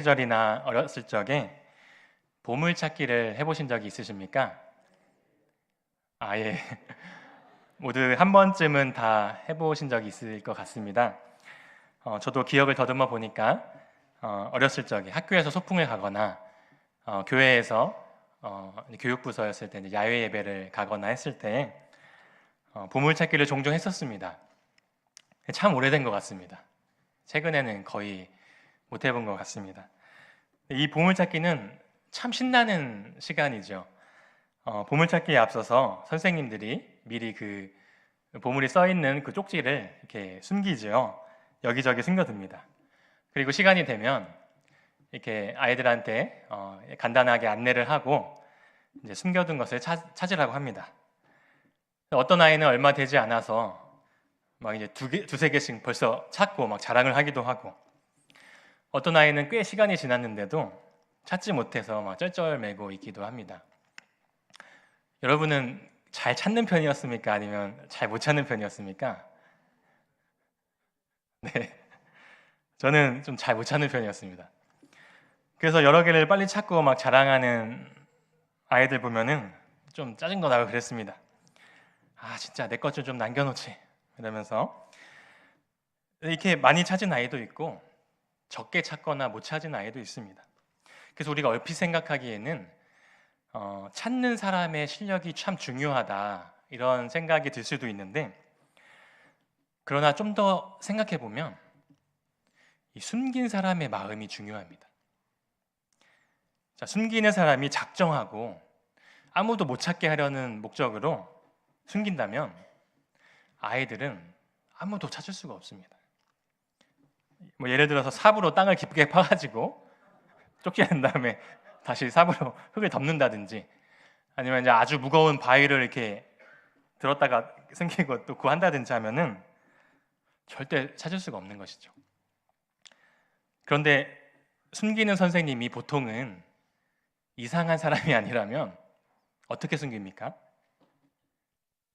시절이나 어렸을 적에 보물찾기를 해보신 적이 있으십니까? 아, 예. 모두 한 번쯤은 다 해보신 적이 있을 것 같습니다. 저도 기억을 더듬어 보니까 어렸을 적에 학교에서 소풍을 가거나 교회에서 교육부서였을 때 이제 야외 예배를 가거나 했을 때 보물찾기를 종종 했었습니다. 참 오래된 것 같습니다. 최근에는 거의 못 해본 것 같습니다. 이 보물찾기는 참 신나는 시간이죠. 보물찾기에 앞서서 선생님들이 미리 그 보물이 써 있는 그 쪽지를 이렇게 숨기죠. 여기저기 숨겨둡니다. 그리고 시간이 되면 이렇게 아이들한테 간단하게 안내를 하고 이제 숨겨둔 것을 찾으라고 합니다. 어떤 아이는 얼마 되지 않아서 막 이제 두세 개씩 벌써 찾고 막 자랑을 하기도 하고, 어떤 아이는 꽤 시간이 지났는데도 찾지 못해서 막 쩔쩔매고 있기도 합니다. 여러분은 잘 찾는 편이었습니까? 아니면 잘 못 찾는 편이었습니까? 네, 저는 좀 잘 못 찾는 편이었습니다. 그래서 여러 개를 빨리 찾고 막 자랑하는 아이들 보면은 좀 짜증도 나고 그랬습니다. 아, 진짜 내 것 좀 남겨놓지 이러면서. 이렇게 많이 찾은 아이도 있고 적게 찾거나 못 찾은 아이도 있습니다. 그래서 우리가 얼핏 생각하기에는 찾는 사람의 실력이 참 중요하다 이런 생각이 들 수도 있는데, 그러나 좀 더 생각해 보면 이 숨긴 사람의 마음이 중요합니다. 자, 숨기는 사람이 작정하고 아무도 못 찾게 하려는 목적으로 숨긴다면 아이들은 아무도 찾을 수가 없습니다. 뭐 예를 들어서 삽으로 땅을 깊게 파가지고 쪽지낸 다음에 다시 삽으로 흙을 덮는다든지, 아니면 이제 아주 무거운 바위를 이렇게 들었다가 숨기고 또 구한다든지 하면은 절대 찾을 수가 없는 것이죠. 그런데 숨기는 선생님이 보통은 이상한 사람이 아니라면 어떻게 숨깁니까?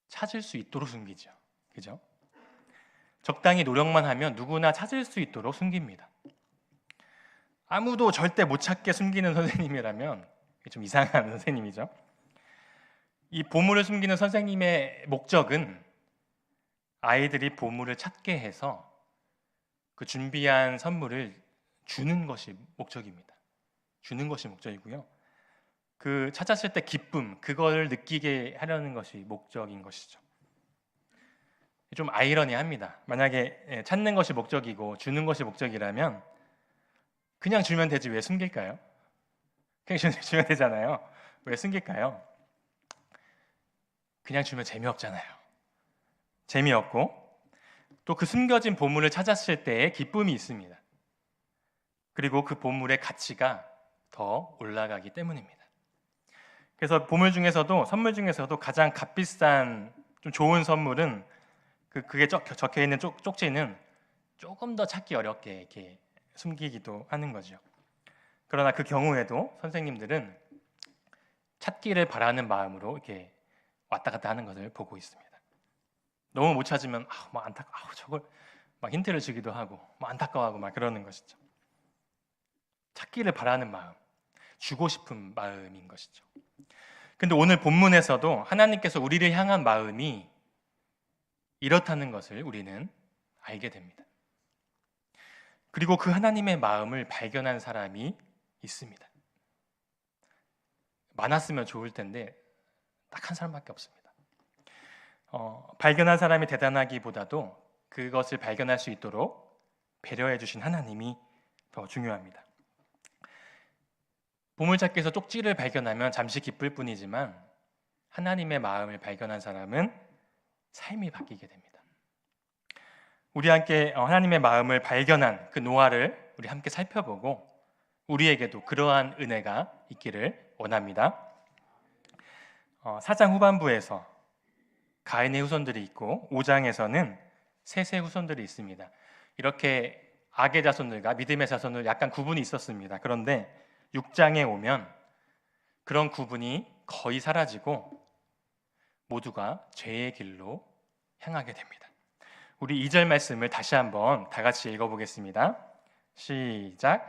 찾을 수 있도록 숨기죠. 그죠? 적당히 노력만 하면 누구나 찾을 수 있도록 숨깁니다. 아무도 절대 못 찾게 숨기는 선생님이라면 좀 이상한 선생님이죠. 이 보물을 숨기는 선생님의 목적은 아이들이 보물을 찾게 해서 그 준비한 선물을 주는 것이 목적입니다. 주는 것이 목적이고요. 그 찾았을 때 기쁨, 그걸 느끼게 하려는 것이 목적인 것이죠. 좀 아이러니합니다. 만약에 찾는 것이 목적이고 주는 것이 목적이라면 그냥 주면 되지 왜 숨길까요? 그냥 주면 되잖아요. 왜 숨길까요? 그냥 주면 재미없잖아요. 재미없고 또 그 숨겨진 보물을 찾았을 때의 기쁨이 있습니다. 그리고 그 보물의 가치가 더 올라가기 때문입니다. 그래서 보물 중에서도, 선물 중에서도 가장 값비싼 좀 좋은 선물은 그게 적혀 있는 쪽지는 조금 더 찾기 어렵게 이렇게 숨기기도 하는 거죠. 그러나 그 경우에도 선생님들은 찾기를 바라는 마음으로 이렇게 왔다 갔다 하는 것을 보고 있습니다. 너무 못 찾으면 저걸 막 힌트를 주기도 하고 막 안타까워하고 막 그러는 것이죠. 찾기를 바라는 마음, 주고 싶은 마음인 것이죠. 근데 오늘 본문에서도 하나님께서 우리를 향한 마음이 이렇다는 것을 우리는 알게 됩니다. 그리고 그 하나님의 마음을 발견한 사람이 있습니다. 많았으면 좋을 텐데 딱 한 사람밖에 없습니다. 발견한 사람이 대단하기보다도 그것을 발견할 수 있도록 배려해 주신 하나님이 더 중요합니다. 보물찾기에서 쪽지를 발견하면 잠시 기쁠 뿐이지만 하나님의 마음을 발견한 사람은 삶이 바뀌게 됩니다. 우리 함께 하나님의 마음을 발견한 그 노하를 우리 함께 살펴보고 우리에게도 그러한 은혜가 있기를 원합니다. 4장 후반부에서 가인의 후손들이 있고 5장에서는 셋의 후손들이 있습니다. 이렇게 악의 자손들과 믿음의 자손들 약간 구분이 있었습니다. 그런데 6장에 오면 그런 구분이 거의 사라지고 모두가 죄의 길로 향하게 됩니다. 우리 2절 말씀을 다시 한번 다 같이 읽어보겠습니다. 시작.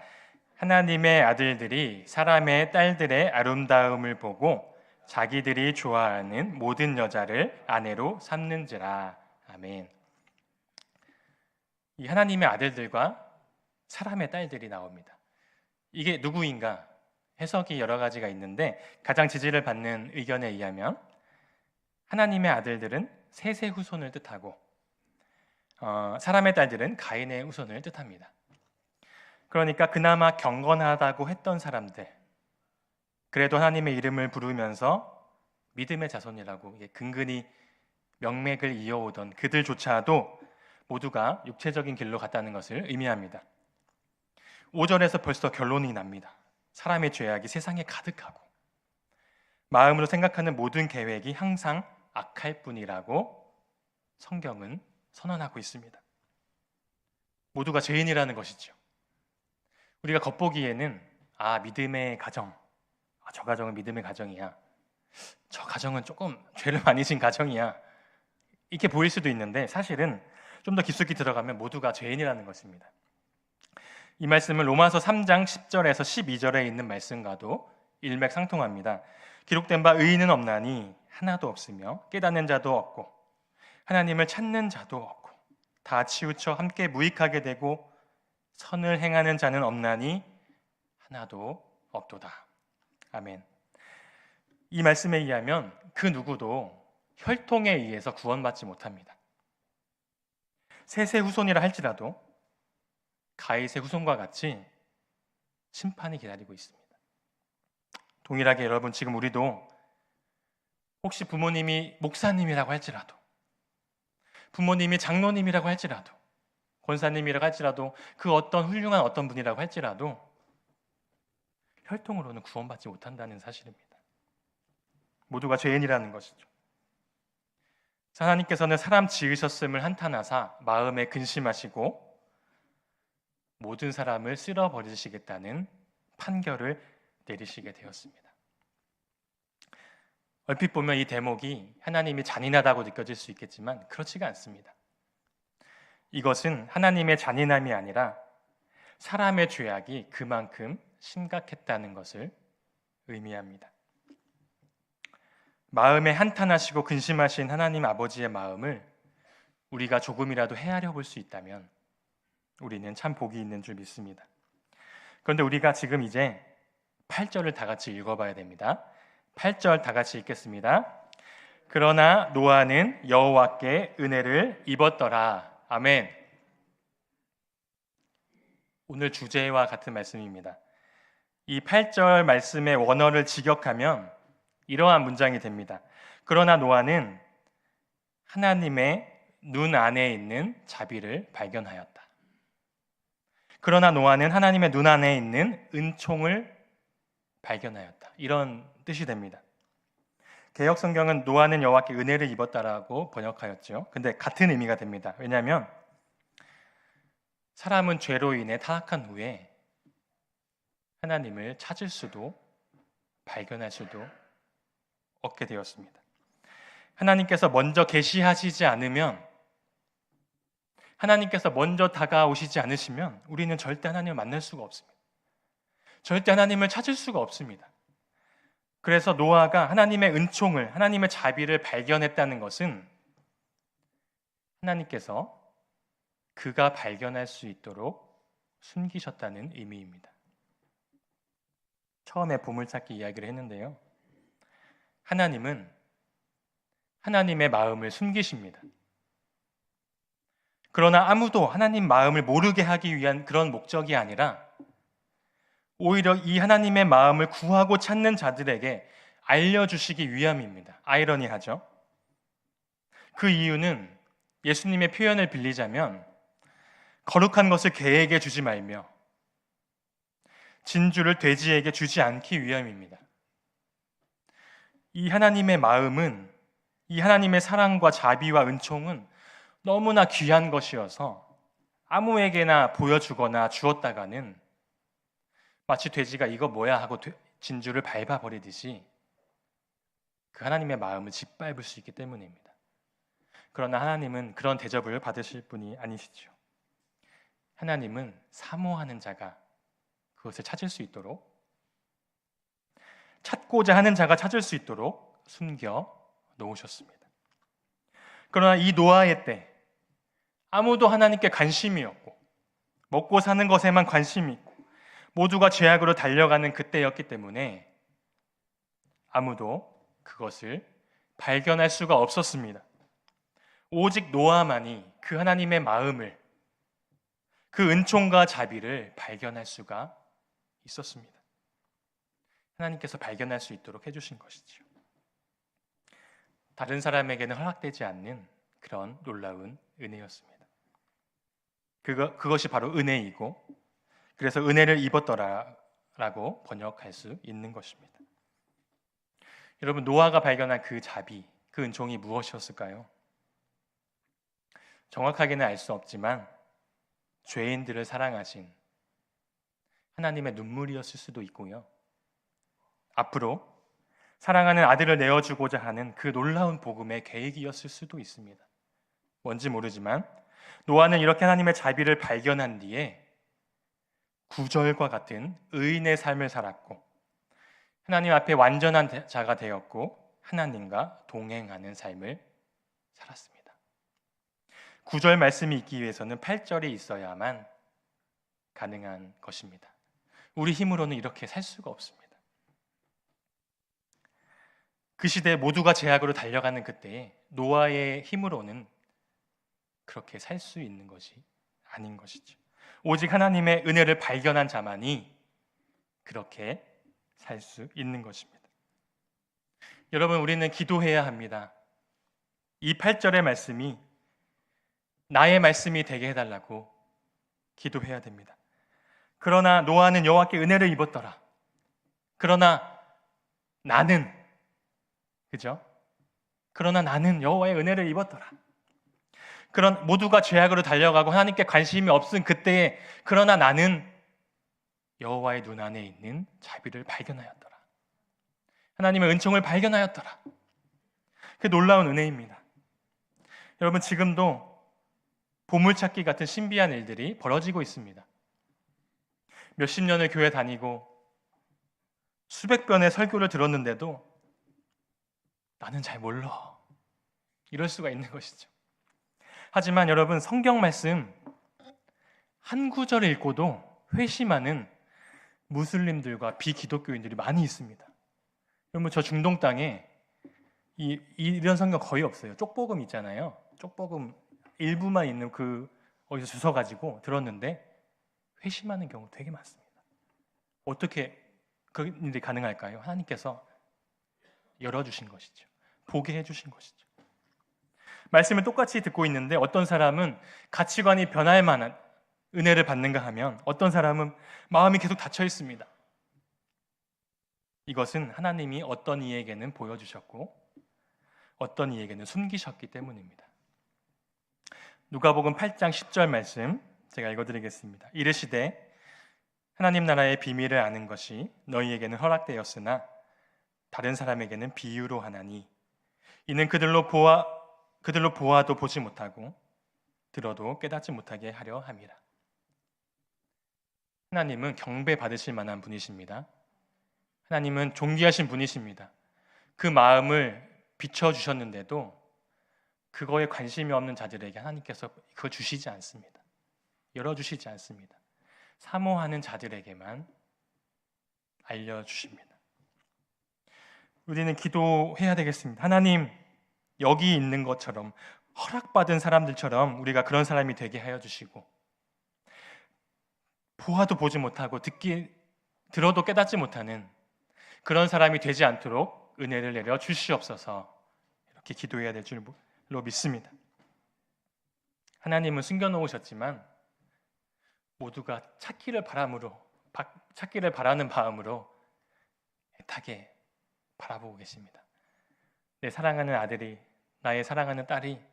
하나님의 아들들이 사람의 딸들의 아름다움을 보고 자기들이 좋아하는 모든 여자를 아내로 삼는지라. 아멘. 이 하나님의 아들들과 사람의 딸들이 나옵니다. 이게 누구인가? 해석이 여러 가지가 있는데 가장 지지를 받는 의견에 의하면 하나님의 아들들은 셋의 후손을 뜻하고 사람의 딸들은 가인의 후손을 뜻합니다. 그러니까 그나마 경건하다고 했던 사람들, 그래도 하나님의 이름을 부르면서 믿음의 자손이라고 근근히 명맥을 이어오던 그들조차도 모두가 육체적인 길로 갔다는 것을 의미합니다. 5절에서 벌써 결론이 납니다. 사람의 죄악이 세상에 가득하고 마음으로 생각하는 모든 계획이 항상 악할 뿐이라고 성경은 선언하고 있습니다. 모두가 죄인이라는 것이죠. 우리가 겉보기에는 믿음의 가정, 저 가정은 믿음의 가정이야, 저 가정은 조금 죄를 많이 진 가정이야, 이렇게 보일 수도 있는데 사실은 좀 더 깊숙이 들어가면 모두가 죄인이라는 것입니다. 이 말씀은 로마서 3장 10절에서 12절에 있는 말씀과도 일맥상통합니다. 기록된 바 의인은 없나니 하나도 없으며 깨닫는 자도 없고 하나님을 찾는 자도 없고 다 치우쳐 함께 무익하게 되고 선을 행하는 자는 없나니 하나도 없도다. 아멘. 이 말씀에 의하면 그 누구도 혈통에 의해서 구원받지 못합니다. 셋의 후손이라 할지라도 가잇의 후손과 같이 심판이 기다리고 있습니다. 동일하게 여러분, 지금 우리도 혹시 부모님이 목사님이라고 할지라도, 부모님이 장로님이라고 할지라도, 권사님이라고 할지라도, 그 어떤 훌륭한 어떤 분이라고 할지라도 혈통으로는 구원받지 못한다는 사실입니다. 모두가 죄인이라는 것이죠. 하나님께서는 사람 지으셨음을 한탄하사 마음에 근심하시고 모든 사람을 쓸어버리시겠다는 판결을 내리시게 되었습니다. 얼핏 보면 이 대목이 하나님이 잔인하다고 느껴질 수 있겠지만 그렇지가 않습니다. 이것은 하나님의 잔인함이 아니라 사람의 죄악이 그만큼 심각했다는 것을 의미합니다. 마음에 한탄하시고 근심하신 하나님 아버지의 마음을 우리가 조금이라도 헤아려 볼 수 있다면 우리는 참 복이 있는 줄 믿습니다. 그런데 우리가 지금 이제 8절을 다 같이 읽어봐야 됩니다. 8절 다 같이 읽겠습니다. 그러나 노아는 여호와께 은혜를 입었더라. 아멘. 오늘 주제와 같은 말씀입니다. 이 8절 말씀의 원어를 직역하면 이러한 문장이 됩니다. 그러나 노아는 하나님의 눈 안에 있는 자비를 발견하였다. 그러나 노아는 하나님의 눈 안에 있는 은총을 발견하였다. 이런 뜻이 됩니다. 개역 성경은 노아는 여호와께 은혜를 입었다라고 번역하였죠. 근데 같은 의미가 됩니다. 왜냐하면 사람은 죄로 인해 타락한 후에 하나님을 찾을 수도 발견할 수도 얻게 되었습니다. 하나님께서 먼저 계시하시지 않으면, 하나님께서 먼저 다가오시지 않으시면 우리는 절대 하나님을 만날 수가 없습니다. 절대 하나님을 찾을 수가 없습니다. 그래서 노아가 하나님의 은총을, 하나님의 자비를 발견했다는 것은 하나님께서 그가 발견할 수 있도록 숨기셨다는 의미입니다. 처음에 보물찾기 이야기를 했는데요. 하나님은 하나님의 마음을 숨기십니다. 그러나 아무도 하나님 마음을 모르게 하기 위한 그런 목적이 아니라 오히려 이 하나님의 마음을 구하고 찾는 자들에게 알려주시기 위함입니다. 아이러니하죠? 그 이유는 예수님의 표현을 빌리자면 거룩한 것을 개에게 주지 말며 진주를 돼지에게 주지 않기 위함입니다. 이 하나님의 마음은, 이 하나님의 사랑과 자비와 은총은 너무나 귀한 것이어서 아무에게나 보여주거나 주었다가는 마치 돼지가 이거 뭐야 하고 진주를 밟아버리듯이 그 하나님의 마음을 짓밟을 수 있기 때문입니다. 그러나 하나님은 그런 대접을 받으실 분이 아니시죠. 하나님은 사모하는 자가 그것을 찾을 수 있도록, 찾고자 하는 자가 찾을 수 있도록 숨겨 놓으셨습니다. 그러나 이 노아의 때 아무도 하나님께 관심이 없고 먹고 사는 것에만 관심이 있고 모두가 죄악으로 달려가는 그때였기 때문에 아무도 그것을 발견할 수가 없었습니다. 오직 노아만이 그 하나님의 마음을, 그 은총과 자비를 발견할 수가 있었습니다. 하나님께서 발견할 수 있도록 해주신 것이죠. 다른 사람에게는 허락되지 않는 그런 놀라운 은혜였습니다. 그것이 바로 은혜이고, 그래서 은혜를 입었더라라고 번역할 수 있는 것입니다. 여러분, 노아가 발견한 그 자비, 그 은총이 무엇이었을까요? 정확하게는 알 수 없지만 죄인들을 사랑하신 하나님의 눈물이었을 수도 있고요. 앞으로 사랑하는 아들을 내어주고자 하는 그 놀라운 복음의 계획이었을 수도 있습니다. 뭔지 모르지만 노아는 이렇게 하나님의 자비를 발견한 뒤에 구절과 같은 의인의 삶을 살았고 하나님 앞에 완전한 자가 되었고 하나님과 동행하는 삶을 살았습니다. 9절 말씀이 있기 위해서는 8절이 있어야만 가능한 것입니다. 우리 힘으로는 이렇게 살 수가 없습니다. 그 시대에 모두가 죄악으로 달려가는 그때에 노아의 힘으로는 그렇게 살 수 있는 것이 아닌 것이죠. 오직 하나님의 은혜를 발견한 자만이 그렇게 살 수 있는 것입니다. 여러분, 우리는 기도해야 합니다. 이 8절의 말씀이 나의 말씀이 되게 해달라고 기도해야 됩니다. 그러나 노아는 여호와께 은혜를 입었더라. 그러나 나는, 그죠? 그러나 나는 여호와의 은혜를 입었더라. 그런 모두가 죄악으로 달려가고 하나님께 관심이 없은 그때에 그러나 나는 여호와의 눈 안에 있는 자비를 발견하였더라. 하나님의 은총을 발견하였더라. 그 놀라운 은혜입니다. 여러분, 지금도 보물찾기 같은 신비한 일들이 벌어지고 있습니다. 몇십 년을 교회 다니고 수백 번의 설교를 들었는데도 나는 잘 몰라. 이럴 수가 있는 것이죠. 하지만 여러분, 성경 말씀 한 구절 읽고도 회심하는 무슬림들과 비기독교인들이 많이 있습니다. 여러분, 저 중동 땅에 이런 성경 거의 없어요. 쪽복음 있잖아요. 쪽복음 일부만 있는 어디서 주워가지고 들었는데 회심하는 경우 되게 많습니다. 어떻게 그런 일이 가능할까요? 하나님께서 열어주신 것이죠. 보게 해주신 것이죠. 말씀을 똑같이 듣고 있는데 어떤 사람은 가치관이 변할 만한 은혜를 받는가 하면 어떤 사람은 마음이 계속 닫혀 있습니다. 이것은 하나님이 어떤 이에게는 보여주셨고 어떤 이에게는 숨기셨기 때문입니다. 누가복음 8장 10절 말씀 제가 읽어드리겠습니다. 이르시되 하나님 나라의 비밀을 아는 것이 너희에게는 허락되었으나 다른 사람에게는 비유로 하나니 이는 그들로 보아도 보지 못하고 들어도 깨닫지 못하게 하려 함이라. 하나님은 경배 받으실 만한 분이십니다. 하나님은 존귀하신 분이십니다. 그 마음을 비춰주셨는데도 그거에 관심이 없는 자들에게 하나님께서 그거 주시지 않습니다. 열어주시지 않습니다. 사모하는 자들에게만 알려주십니다. 우리는 기도해야 되겠습니다. 하나님, 여기 있는 것처럼 허락받은 사람들처럼 우리가 그런 사람이 되게 하여 주시고 보아도 보지 못하고 들어도 깨닫지 못하는 그런 사람이 되지 않도록 은혜를 내려 주시옵소서. 이렇게 기도해야 될 줄로 믿습니다. 하나님은 숨겨놓으셨지만 모두가 찾기를 바라는 마음으로 애타게 바라보고 계십니다. 내 사랑하는 아들이, 나의 사랑하는 딸이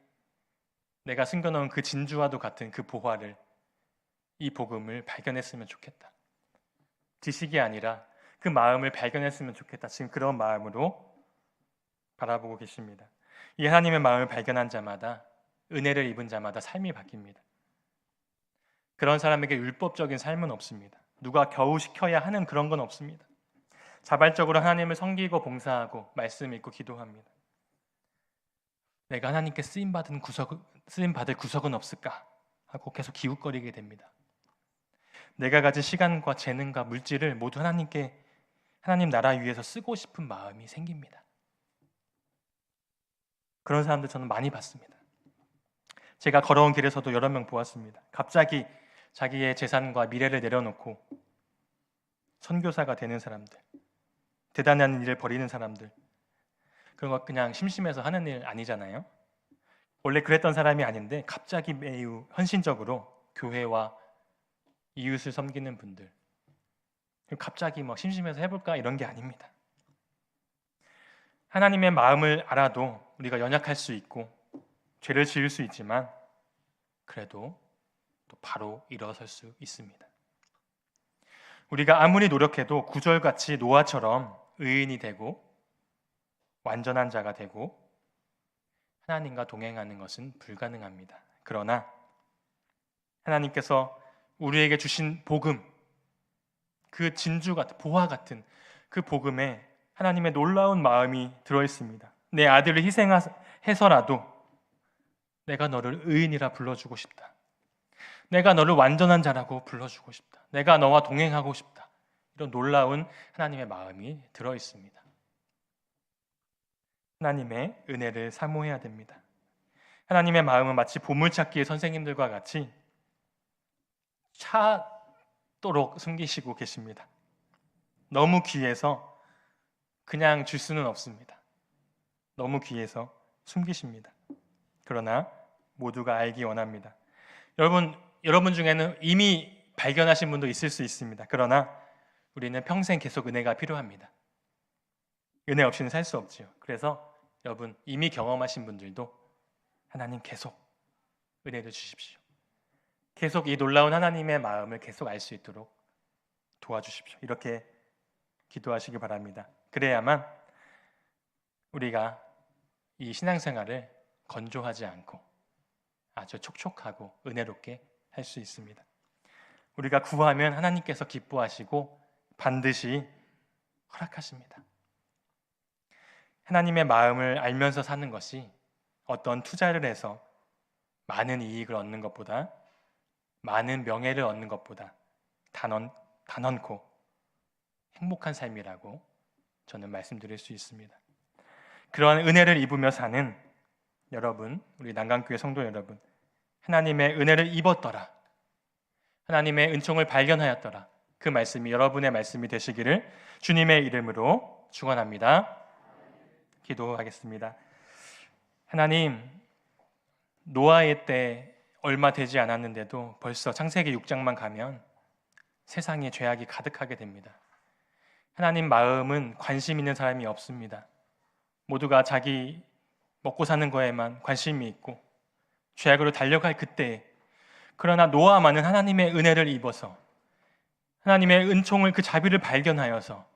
내가 숨겨놓은 그 진주와도 같은 그 보화를, 이 복음을 발견했으면 좋겠다. 지식이 아니라 그 마음을 발견했으면 좋겠다. 지금 그런 마음으로 바라보고 계십니다. 이 하나님의 마음을 발견한 자마다, 은혜를 입은 자마다 삶이 바뀝니다. 그런 사람에게 율법적인 삶은 없습니다. 누가 겨우 시켜야 하는 그런 건 없습니다. 자발적으로 하나님을 섬기고 봉사하고 말씀 읽고 기도합니다. 내가 하나님께 쓰임 받을 구석은 없을까 하고 계속 기웃거리게 됩니다. 내가 가진 시간과 재능과 물질을 모두 하나님 나라 위해서 쓰고 싶은 마음이 생깁니다. 그런 사람들 저는 많이 봤습니다. 제가 걸어온 길에서도 여러 명 보았습니다. 갑자기 자기의 재산과 미래를 내려놓고 선교사가 되는 사람들, 대단한 일을 벌이는 사람들, 그런 거 그냥 심심해서 하는 일 아니잖아요. 원래 그랬던 사람이 아닌데 갑자기 매우 헌신적으로 교회와 이웃을 섬기는 분들, 갑자기 심심해서 해볼까 이런 게 아닙니다. 하나님의 마음을 알아도 우리가 연약할 수 있고 죄를 지을 수 있지만 그래도 또 바로 일어설 수 있습니다. 우리가 아무리 노력해도 구절같이 노아처럼 의인이 되고 완전한 자가 되고 하나님과 동행하는 것은 불가능합니다. 그러나 하나님께서 우리에게 주신 복음, 그 진주 같은 보화 같은 그 복음에 하나님의 놀라운 마음이 들어있습니다. 내 아들을 희생해서라도 내가 너를 의인이라 불러주고 싶다. 내가 너를 완전한 자라고 불러주고 싶다. 내가 너와 동행하고 싶다. 이런 놀라운 하나님의 마음이 들어있습니다. 하나님의 은혜를 사모해야 됩니다. 하나님의 마음은 마치 보물찾기의 선생님들과 같이 찾도록 숨기시고 계십니다. 너무 귀해서 그냥 줄 수는 없습니다. 너무 귀해서 숨기십니다. 그러나 모두가 알기 원합니다. 여러분 중에는 이미 발견하신 분도 있을 수 있습니다. 그러나 우리는 평생 계속 은혜가 필요합니다. 은혜 없이는 살 수 없지요. 그래서 여러분 이미 경험하신 분들도 하나님 계속 은혜를 주십시오. 계속 이 놀라운 하나님의 마음을 계속 알 수 있도록 도와주십시오. 이렇게 기도하시기 바랍니다. 그래야만 우리가 이 신앙생활을 건조하지 않고 아주 촉촉하고 은혜롭게 할 수 있습니다. 우리가 구하면 하나님께서 기뻐하시고 반드시 허락하십니다. 하나님의 마음을 알면서 사는 것이 어떤 투자를 해서 많은 이익을 얻는 것보다, 많은 명예를 얻는 것보다 단언코 행복한 삶이라고 저는 말씀드릴 수 있습니다. 그러한 은혜를 입으며 사는 여러분, 우리 난강교회 성도 여러분, 하나님의 은혜를 입었더라, 하나님의 은총을 발견하였더라, 그 말씀이 여러분의 말씀이 되시기를 주님의 이름으로 축원합니다. 기도하겠습니다. 하나님, 노아의 때 얼마 되지 않았는데도 벌써 창세기 6장만 가면 세상에 죄악이 가득하게 됩니다. 하나님 마음은 관심 있는 사람이 없습니다. 모두가 자기 먹고 사는 거에만 관심이 있고 죄악으로 달려갈 그때에, 그러나 노아만은 하나님의 은혜를 입어서 하나님의 은총을, 그 자비를 발견하여서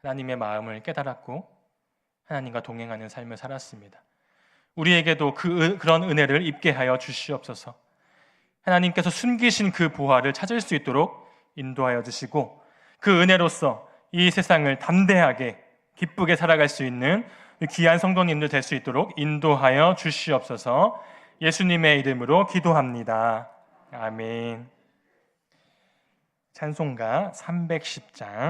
하나님의 마음을 깨달았고 하나님과 동행하는 삶을 살았습니다. 우리에게도 그런 은혜를 입게 하여 주시옵소서. 하나님께서 숨기신 그 보화를 찾을 수 있도록 인도하여 주시고 그 은혜로서 이 세상을 담대하게 기쁘게 살아갈 수 있는 귀한 성도님들 될 수 있도록 인도하여 주시옵소서. 예수님의 이름으로 기도합니다. 아멘. 찬송가 310장